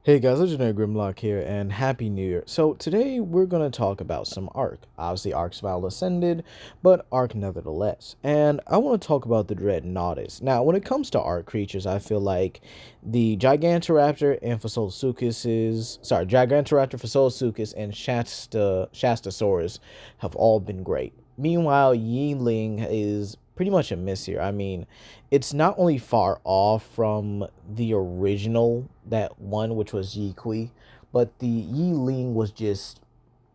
Hey guys, Legendary Grimlock here, and Happy New Year. So today we're going to talk about some Ark. Obviously Ark's Val Ascended, but Ark nevertheless. And I want to talk about the Dreadnoughtus. Now, when it comes to Ark creatures, I feel like the Gigantoraptor and Gigantoraptor, and Shastasaurus have all been great. Meanwhile, Yiling is pretty much a miss here. I mean, it's not only far off from the original, that one which was Yi Kui, but the Yi Ling was just,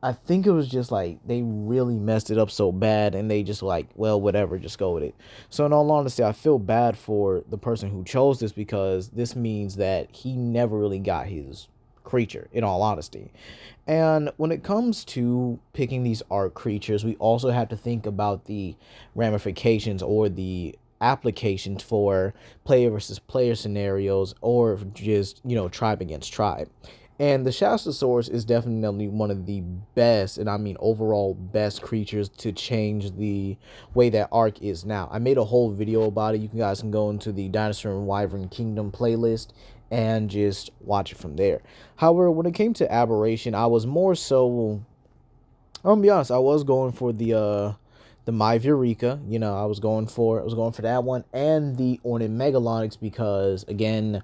I think it was just like they really messed it up so bad, and they just like, well, whatever, just go with it. So in all honesty, I feel bad for the person who chose this, because this means that he never really got his creature, in all honesty. And when it comes to picking these art creatures, we also have to think about the ramifications or the applications for player versus player scenarios, or just, tribe against tribe. And the Shastasaurus is definitely one of the best, and I mean overall best creatures to change the way that Ark is now. I made a whole video about it. You guys can go into the Dinosaur and Wyvern Kingdom playlist and just watch it from there. However, when it came to Aberration, I was more so, I'm gonna be honest, I was going for the My Eureka. I was going for that one, and the Ornate Megalonyx, because again,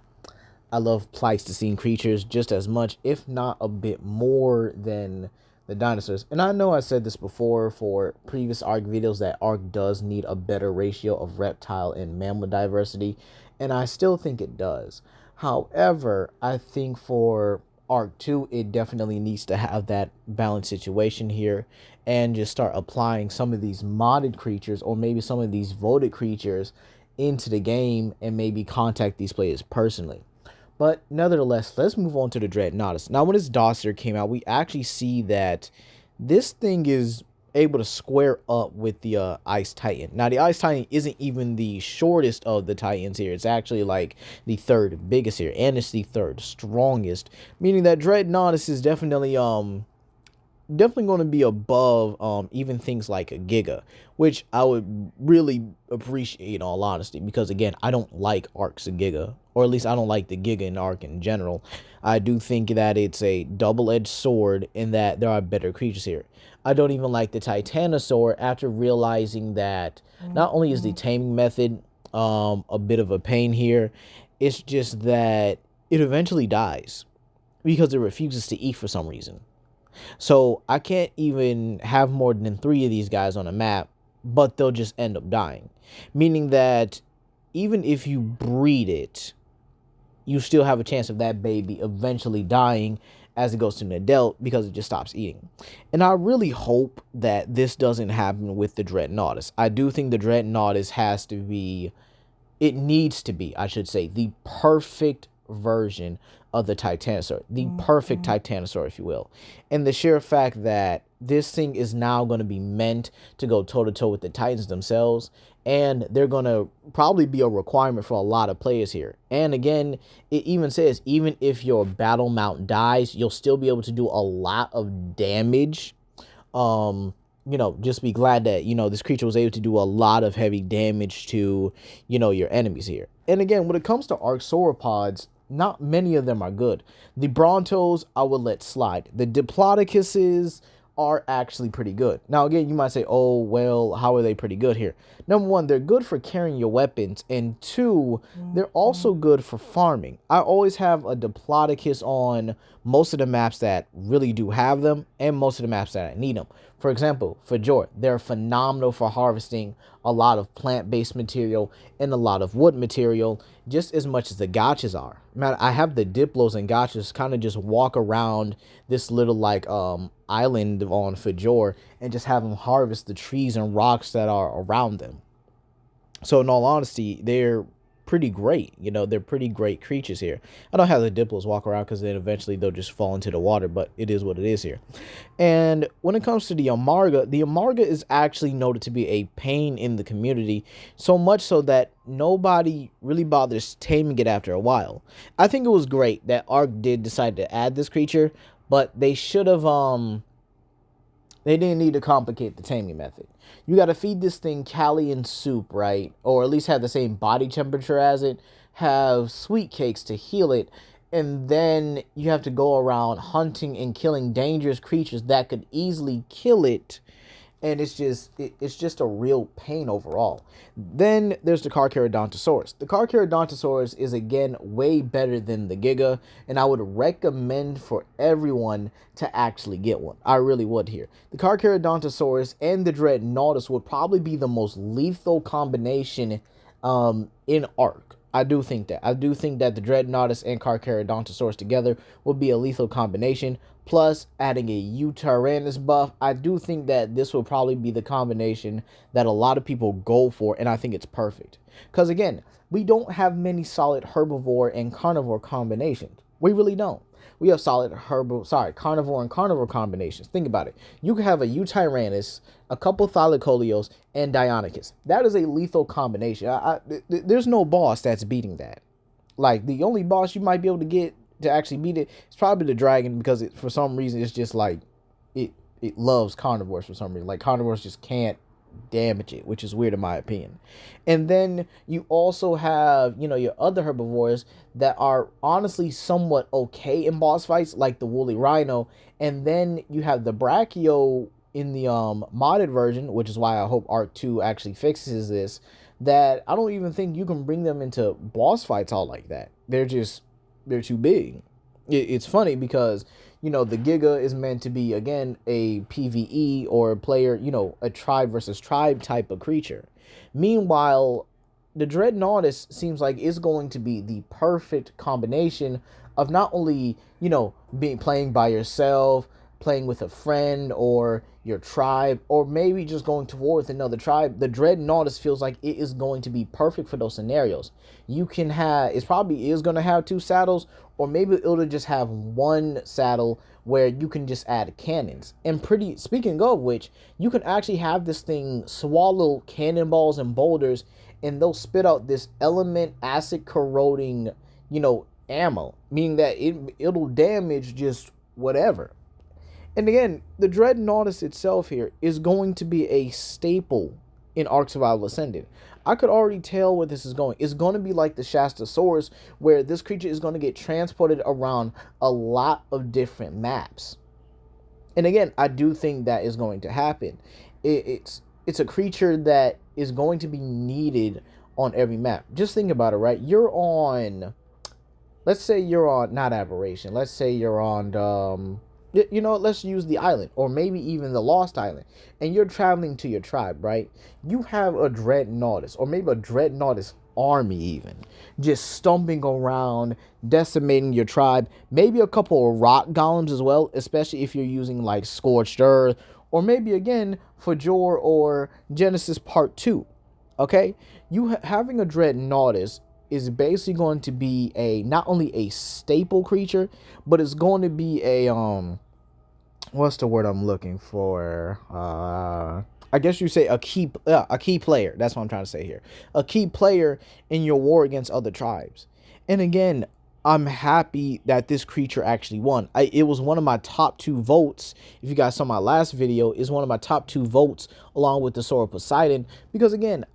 I love Pleistocene creatures just as much, if not a bit more, than the dinosaurs. And I know I said this before for previous Ark videos, that Ark does need a better ratio of reptile and mammal diversity, and I still think it does. However, I think for Ark 2, it definitely needs to have that balanced situation here, and just start applying some of these modded creatures, or maybe some of these voted creatures, into the game, and maybe contact these players personally. But nevertheless, let's move on to the Dreadnoughtus. Now, when this dossier came out, we actually see that this thing is able to square up with the Ice Titan. Now, the Ice Titan isn't even the shortest of the Titans here. It's actually like the third biggest here, and it's the third strongest, meaning that Dreadnoughtus is definitely going to be above even things like a Giga, which I would really appreciate, in all honesty, because again, I don't like Arks and Giga, or at least I don't like the Giga and Ark in general. I do think that it's a double-edged sword, in that there are better creatures here. I don't even like the Titanosaur, after realizing that not only is the taming method a bit of a pain here, it's just that it eventually dies because it refuses to eat for some reason. So I can't even have more than 3 of these guys on a map, but they'll just end up dying. Meaning that even if you breed it, you still have a chance of that baby eventually dying as it goes to an adult, because it just stops eating. And I really hope that this doesn't happen with the Dreadnoughtus. I do think the Dreadnoughtus it needs to be, I should say, the perfect version of the Titanosaur, the perfect Titanosaur, if you will. And the sheer fact that this thing is now going to be meant to go toe-to-toe with the Titans themselves, and they're going to probably be a requirement for a lot of players here. And again, it even says, even if your battle mount dies, you'll still be able to do a lot of damage. Just be glad that, this creature was able to do a lot of heavy damage to, your enemies here. And again, when it comes to Ark sauropods, not many of them are good. The Brontos, I would let slide. The Diplodocus are actually pretty good. Now, again, you might say, oh, well, how are they pretty good here? Number one, they're good for carrying your weapons. And two, they're also good for farming. I always have a Diplodocus on most of the maps that really do have them, and most of the maps that I need them. For example, for Jor, they're phenomenal for harvesting a lot of plant-based material and a lot of wood material, just as much as the gotchas are. Man, I have the Diplos and gotchas kind of just walk around this little island on Fajor, and just have them harvest the trees and rocks that are around them. So in all honesty, they're pretty great. They're pretty great creatures here. I don't have the Diplos walk around, because then eventually they'll just fall into the water, but it is what it is here. And when it comes to the Amarga is actually noted to be a pain in the community, so much so that nobody really bothers taming it after a while. I think it was great that Ark did decide to add this creature, but they should have they didn't need to complicate the taming method. You got to feed this thing Callian soup, right? Or at least have the same body temperature as it. Have sweet cakes to heal it. and then you have to go around hunting and killing dangerous creatures that could easily kill it, and it's just a real pain overall. Then there's the Carcharodontosaurus. The Carcharodontosaurus is again way better than the Giga, and I would recommend for everyone to actually get one. I really would here. The Carcharodontosaurus and the Dreadnoughtus would probably be the most lethal combination in Ark. I do think that. I do think that the Dreadnoughtus and Carcharodontosaurus together would be a lethal combination. Plus, adding a Tyrannus buff, I do think that this will probably be the combination that a lot of people go for, and I think it's perfect. Because again, we don't have many solid herbivore and carnivore combinations. We really don't. We have solid carnivore and carnivore combinations. Think about it. You could have a Tyrannus, a couple Thylacoleos, and Deinonychus. That is a lethal combination. There's no boss that's beating that. Like, the only boss you might be able to get to actually beat it is probably the dragon, because for some reason it's just like it loves carnivores for some reason. Like, carnivores just can't damage it, which is weird in my opinion. And then you also have, your other herbivores that are honestly somewhat okay in boss fights, like the woolly rhino. And then you have the brachio in the modded version, which is why I hope Ark 2 actually fixes this, that I don't even think you can bring them into boss fights all like that. They're too big. It's funny because the Giga is meant to be, again, a PvE or a player, a tribe versus tribe type of creature. Meanwhile, the Dreadnoughtus seems like it's going to be the perfect combination of not only, playing by yourself, playing with a friend or your tribe, or maybe just going towards another tribe. The Dreadnoughtus feels like it is going to be perfect for those scenarios. It probably is going to have 2 saddles, or maybe it'll just have 1 saddle where you can just add cannons. And speaking of which, you can actually have this thing swallow cannonballs and boulders, and they'll spit out this element acid corroding, ammo, meaning that it'll damage just whatever. And again, the Dreadnoughtus itself here is going to be a staple in Ark Survival Ascended. I could already tell where this is going. It's going to be like the Shastasaurus, where this creature is going to get transported around a lot of different maps. And again, I do think that is going to happen. It's a creature that is going to be needed on every map. Just think about it, right? Let's say you're on, not Aberration, let's say you're on, let's use the island, or maybe even the Lost Island, and you're traveling to your tribe, right? You have a Dreadnoughtus, or maybe a Dreadnoughtus army even, just stomping around, decimating your tribe. Maybe a couple of rock golems as well, especially if you're using like Scorched Earth, or maybe again Fajor or Genesis Part 2. Okay, having a Dreadnoughtus is basically going to be not only a staple creature, but it's going to be a what's the word I'm looking for? I guess you say a key player. That's what I'm trying to say here. A key player in your war against other tribes. And again, I'm happy that this creature actually won. It was one of my top 2 votes. If you guys saw my last video, is one of my top 2 votes along with the Sword of Poseidon, because again,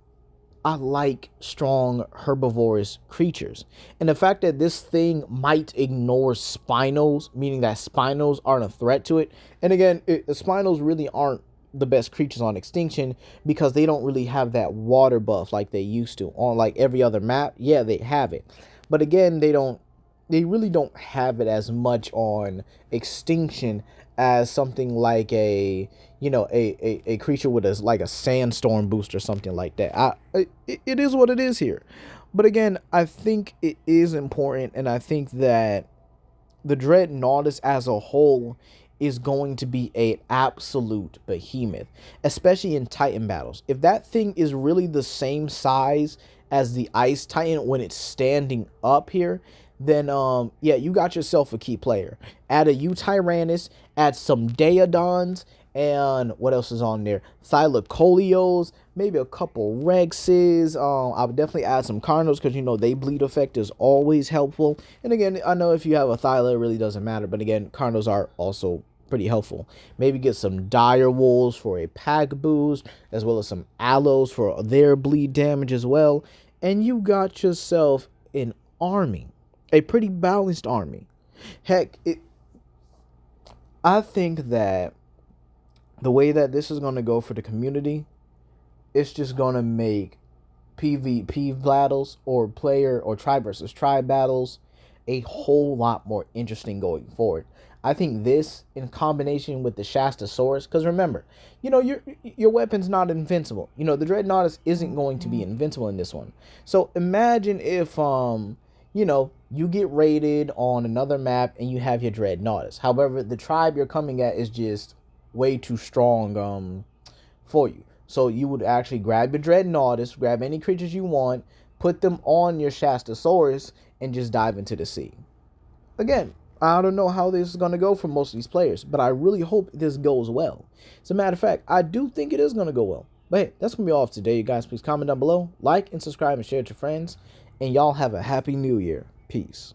I like strong herbivorous creatures. And the fact that this thing might ignore Spinos, meaning that Spinos aren't a threat to it. And again, the Spinos really aren't the best creatures on Extinction, because they don't really have that water buff like they used to on like every other map. Yeah, they have it, but again, they really don't have it as much on Extinction as something like a creature with a sandstorm boost or something like that. It is what it is here. But again, I think it is important, and I think that the Dreadnoughtus as a whole is going to be an absolute behemoth, especially in Titan battles. If that thing is really the same size as the Ice Titan when it's standing up here, then yeah, you got yourself a key player. Add a Tyrannus, add some Daeodons, and what else is on there? Thylacoleos, maybe a couple Rexes. I would definitely add some Carnos, because they bleed effect is always helpful. And again, I know if you have a Thyla, it really doesn't matter, but again, Carnos are also pretty helpful. Maybe get some Dire Wolves for a pack boost, as well as some Aloes for their bleed damage as well. And you got yourself an army. a pretty balanced army. Heck, I think that the way that this is going to go for the community, it's just going to make PvP battles or player or tribe versus tribe battles a whole lot more interesting going forward. I think this in combination with the Shastasaurus, because remember, your weapon's not invincible. The Dreadnoughtus isn't going to be invincible in this one. So imagine if you get raided on another map and you have your Dreadnoughtus. However, the tribe you're coming at is just way too strong for you. So you would actually grab your Dreadnoughtus, grab any creatures you want, put them on your Shastasaurus, and just dive into the sea. Again, I don't know how this is going to go for most of these players, but I really hope this goes well. As a matter of fact, I do think it is going to go well. But hey, that's going to be all for today, you guys. Please comment down below, like and subscribe and share it to your friends. And y'all have a happy new year. Peace.